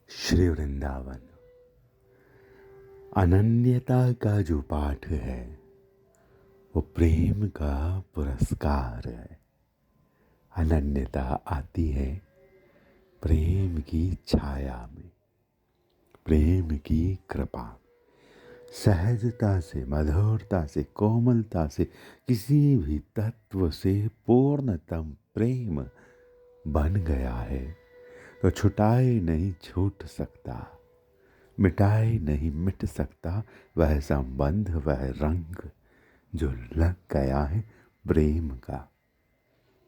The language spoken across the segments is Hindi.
श्री वृंदावन। अनन्यता का जो पाठ है वो प्रेम का पुरस्कार है। अनन्यता आती है प्रेम की छाया में, प्रेम की कृपा, सहजता से, मधुरता से, कोमलता से, किसी भी तत्व से पूर्णतम प्रेम बन गया है तो छुटाए नहीं छूट सकता, मिटाए नहीं मिट सकता वह संबंध, वह रंग जो लग गया है प्रेम का।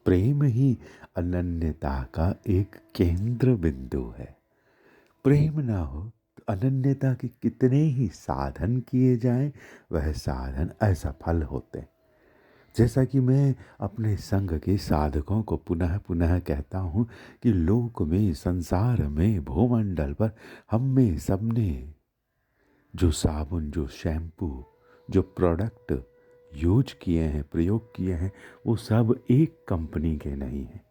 प्रेम ही अनन्यता का एक केंद्र बिंदु है। प्रेम ना हो तो अनन्यता के कितने ही साधन किए जाएं, वह साधन असफल होते। जैसा कि मैं अपने संग के साधकों को पुनः पुनः कहता हूँ कि लोक में, संसार में, भूमंडल पर हम में सबने जो साबुन, जो शैम्पू, जो प्रोडक्ट यूज किए हैं, प्रयोग किए हैं, वो सब एक कंपनी के नहीं हैं।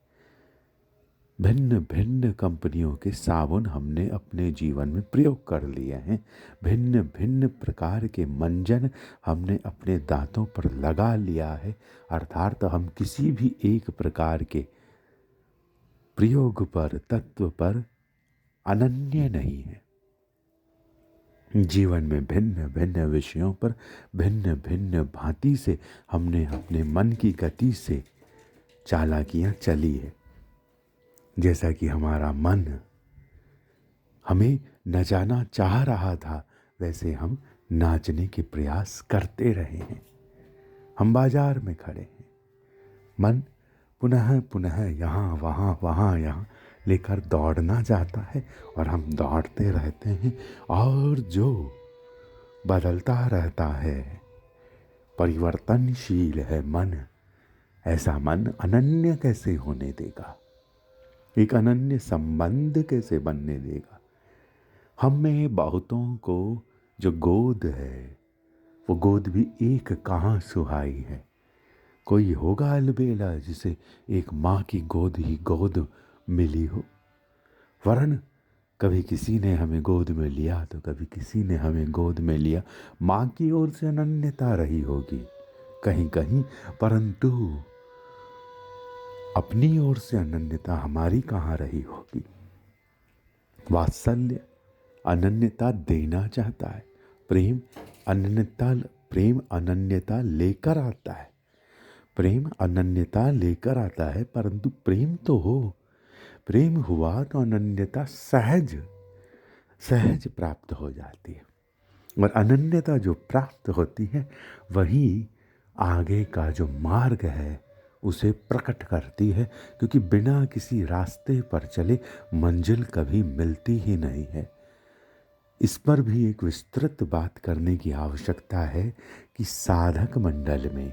भिन्न भिन्न कंपनियों के साबुन हमने अपने जीवन में प्रयोग कर लिए हैं। भिन्न भिन्न प्रकार के मंजन हमने अपने दांतों पर लगा लिया है। अर्थात हम किसी भी एक प्रकार के प्रयोग पर, तत्व पर अनन्य नहीं है। जीवन में भिन्न भिन्न विषयों पर भिन्न भिन्न भांति से हमने अपने मन की गति से चालाकियां चली है। जैसा कि हमारा मन हमें नचाना चाह रहा था, वैसे हम नाचने के प्रयास करते रहे हैं। हम बाजार में खड़े हैं, मन पुनः पुनः यहाँ वहाँ वहाँ यहाँ लेकर दौड़ना चाहता है और हम दौड़ते रहते हैं। और जो बदलता रहता है, परिवर्तनशील है मन, ऐसा मन अनन्य कैसे होने देगा? एक अनन्य संबंध कैसे बनने देगा? हम में बहुतों को जो गोद है, वो गोद भी एक कहाँ सुहाई है। कोई होगा अलबेला जिसे एक माँ की गोद ही गोद मिली हो। वरन कभी किसी ने हमें गोद में लिया तो कभी किसी ने हमें गोद में लिया। माँ की ओर से अनन्यता रही होगी कहीं कहीं, परंतु अपनी ओर से अनन्यता हमारी कहाँ रही होगी। वात्सल्य अनन्यता देना चाहता है। प्रेम अनन्यता लेकर आता है। प्रेम अनन्यता लेकर आता है, परंतु प्रेम तो हो। प्रेम हुआ तो अनन्यता सहज सहज प्राप्त हो जाती है। और अनन्यता जो प्राप्त होती है वही आगे का जो मार्ग है उसे प्रकट करती है, क्योंकि बिना किसी रास्ते पर चले मंजिल कभी मिलती ही नहीं है। इस पर भी एक विस्तृत बात करने की आवश्यकता है कि साधक मंडल में,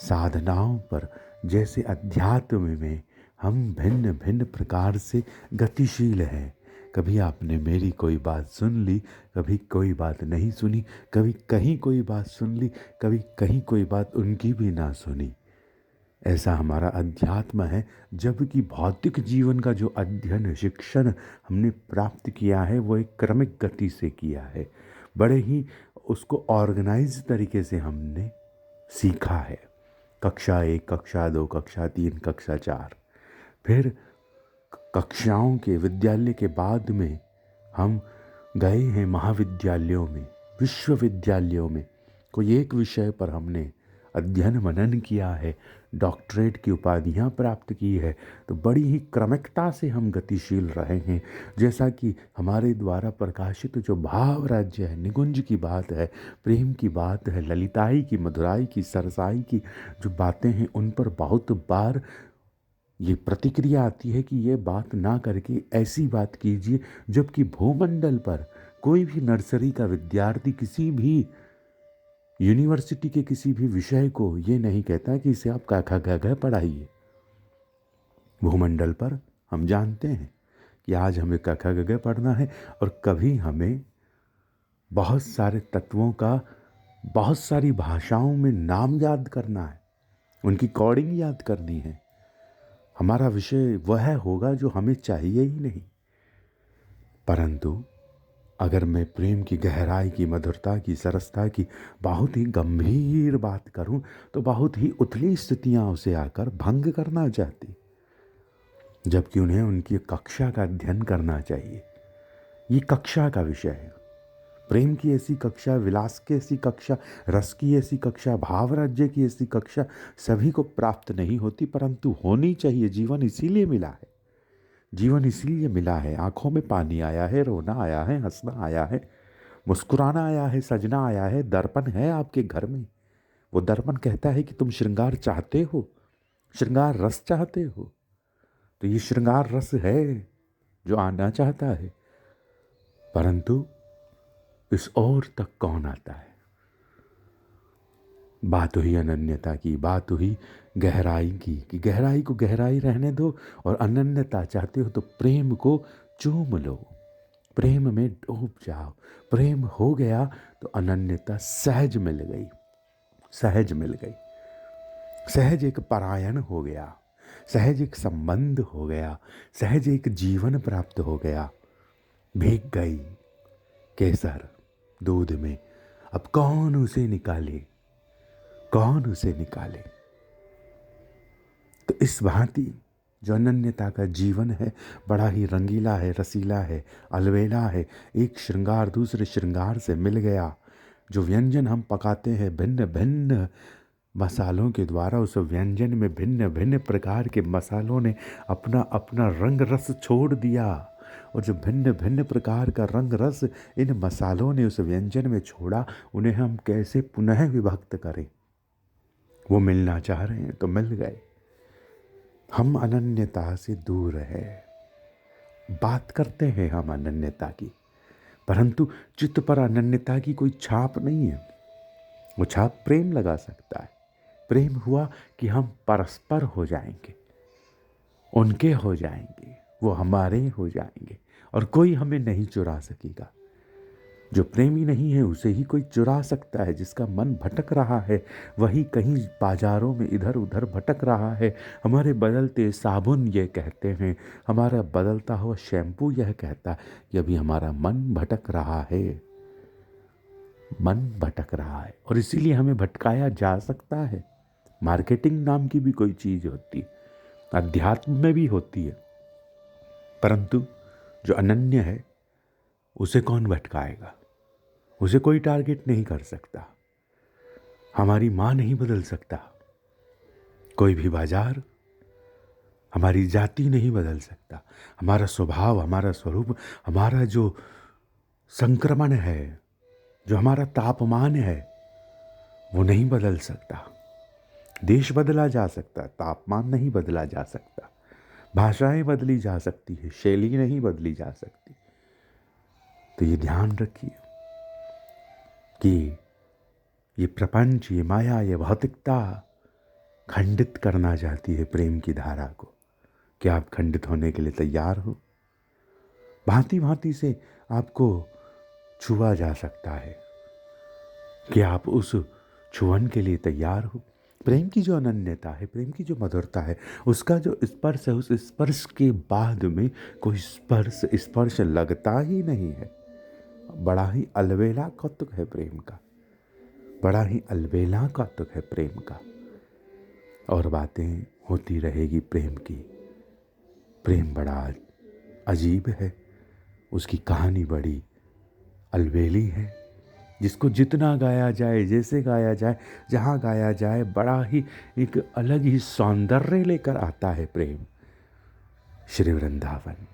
साधनाओं पर, जैसे अध्यात्म में हम भिन्न भिन्न प्रकार से गतिशील हैं। कभी आपने मेरी कोई बात सुन ली, कभी कोई बात नहीं सुनी, कभी कहीं कोई बात सुन ली, कभी कहीं कोई बात उनकी भी ना सुनी। ऐसा हमारा अध्यात्म है। जबकि भौतिक जीवन का जो अध्ययन, शिक्षण हमने प्राप्त किया है वो एक क्रमिक गति से किया है। बड़े ही उसको ऑर्गेनाइज तरीके से हमने सीखा है। कक्षा 1, कक्षा 2, कक्षा 3, कक्षा 4, फिर कक्षाओं के, विद्यालय के बाद में हम गए हैं महाविद्यालयों में, विश्वविद्यालयों में। कोई एक विषय पर हमने अध्ययन मनन किया है, डॉक्टरेट की उपाधियां प्राप्त की है, तो बड़ी ही क्रमिकता से हम गतिशील रहे हैं। जैसा कि हमारे द्वारा प्रकाशित जो भाव राज्य है, निकुंज की बात है, प्रेम की बात है, ललिताई की, मधुराई की, सरसाई की जो बातें हैं, उन पर बहुत बार ये प्रतिक्रिया आती है कि ये बात ना करके ऐसी बात कीजिए। जबकि भूमंडल पर कोई भी नर्सरी का विद्यार्थी किसी भी यूनिवर्सिटी के किसी भी विषय को ये नहीं कहता कि इसे आप क ख ग घ पढ़ाइए। भूमंडल पर हम जानते हैं कि आज हमें क ख ग घ पढ़ना है, और कभी हमें बहुत सारे तत्वों का बहुत सारी भाषाओं में नाम याद करना है, उनकी कोडिंग याद करनी है। हमारा विषय वह होगा जो हमें चाहिए ही नहीं। परंतु अगर मैं प्रेम की गहराई की, मधुरता की, सरसता की बहुत ही गंभीर बात करूं तो बहुत ही उथली स्थितियां उसे आकर भंग करना चाहती, जबकि उन्हें उनकी कक्षा का अध्ययन करना चाहिए। ये कक्षा का विषय है। प्रेम की ऐसी कक्षा, विलास की ऐसी कक्षा, रस की ऐसी कक्षा, भाव राज्य की ऐसी कक्षा सभी को प्राप्त नहीं होती, परंतु होनी चाहिए। जीवन इसीलिए मिला है, जीवन इसीलिए मिला है। आंखों में पानी आया है, रोना आया है, हंसना आया है, मुस्कुराना आया है, सजना आया है। दर्पण है आपके घर में, वो दर्पण कहता है कि तुम श्रृंगार चाहते हो, श्रृंगार रस चाहते हो, तो ये श्रृंगार रस है जो आना चाहता है। परंतु इस ओर तक कौन आता है? बात हुई अनन्यता की, बात हुई गहराई की, कि गहराई को गहराई रहने दो और अनन्यता चाहते हो तो प्रेम को चूम लो, प्रेम में डूब जाओ। प्रेम हो गया तो अनन्यता सहज मिल गई, सहज मिल गई। सहज एक परायण हो गया, सहज एक संबंध हो गया, सहज एक जीवन प्राप्त हो गया। भीग गई केसर दूध में, अब कौन उसे निकाले, कौन उसे निकाले? तो इस भांति जो अनन्यता का जीवन है बड़ा ही रंगीला है, रसीला है, अलबेला है। एक श्रृंगार दूसरे श्रृंगार से मिल गया। जो व्यंजन हम पकाते हैं भिन्न भिन्न मसालों के द्वारा, उस व्यंजन में भिन्न भिन्न प्रकार के मसालों ने अपना अपना रंग रस छोड़ दिया। और जो भिन्न भिन्न प्रकार का रंग रस इन मसालों ने उस व्यंजन में छोड़ा, उन्हें हम कैसे पुनः विभक्त करें? वो मिलना चाह रहे हैं तो मिल गए। हम अनन्यता से दूर है, बात करते हैं हम अनन्यता की, परंतु चित्त पर अनन्यता की कोई छाप नहीं है। वो छाप प्रेम लगा सकता है। प्रेम हुआ कि हम परस्पर हो जाएंगे, उनके हो जाएंगे, वो हमारे हो जाएंगे और कोई हमें नहीं चुरा सकेगा। जो प्रेमी नहीं है उसे ही कोई चुरा सकता है। जिसका मन भटक रहा है वही कहीं बाजारों में इधर उधर भटक रहा है। हमारे बदलते साबुन ये कहते हैं, हमारा बदलता हुआ शैम्पू यह कहता है कि अभी हमारा मन भटक रहा है, मन भटक रहा है। और इसीलिए हमें भटकाया जा सकता है। मार्केटिंग नाम की भी कोई चीज़ होती है, अध्यात्म में भी होती है, परंतु जो अनन्य है उसे कौन भटकाएगा? उसे कोई टारगेट नहीं कर सकता। हमारी माँ नहीं बदल सकता, कोई भी बाजार हमारी जाति नहीं बदल सकता। हमारा स्वभाव, हमारा स्वरूप, हमारा जो संक्रमण है, जो हमारा तापमान है, वो नहीं बदल सकता। देश बदला जा सकता, तापमान नहीं बदला जा सकता। भाषाएं बदली जा सकती है, शैली नहीं बदली जा सकती। तो ये ध्यान रखिए कि ये प्रपंच, ये माया, ये भौतिकता खंडित करना चाहती है प्रेम की धारा को। क्या आप खंडित होने के लिए तैयार हो? भांति भांति से आपको छुआ जा सकता है, कि आप उस छुअन के लिए तैयार हो। प्रेम की जो अनन्यता है, प्रेम की जो मधुरता है, उसका जो स्पर्श है, उस स्पर्श के बाद में कोई स्पर्श लगता ही नहीं है। बड़ा ही अलबेला कौतुक है प्रेम का, बड़ा ही अलबेला कौतुक है प्रेम का। और बातें होती रहेगी प्रेम की। प्रेम बड़ा अजीब है, उसकी कहानी बड़ी अलबेली है। जिसको जितना गाया जाए, जैसे गाया जाए, जहाँ गाया जाए, बड़ा ही एक अलग ही सौंदर्य लेकर आता है प्रेम। श्री वृंदावन।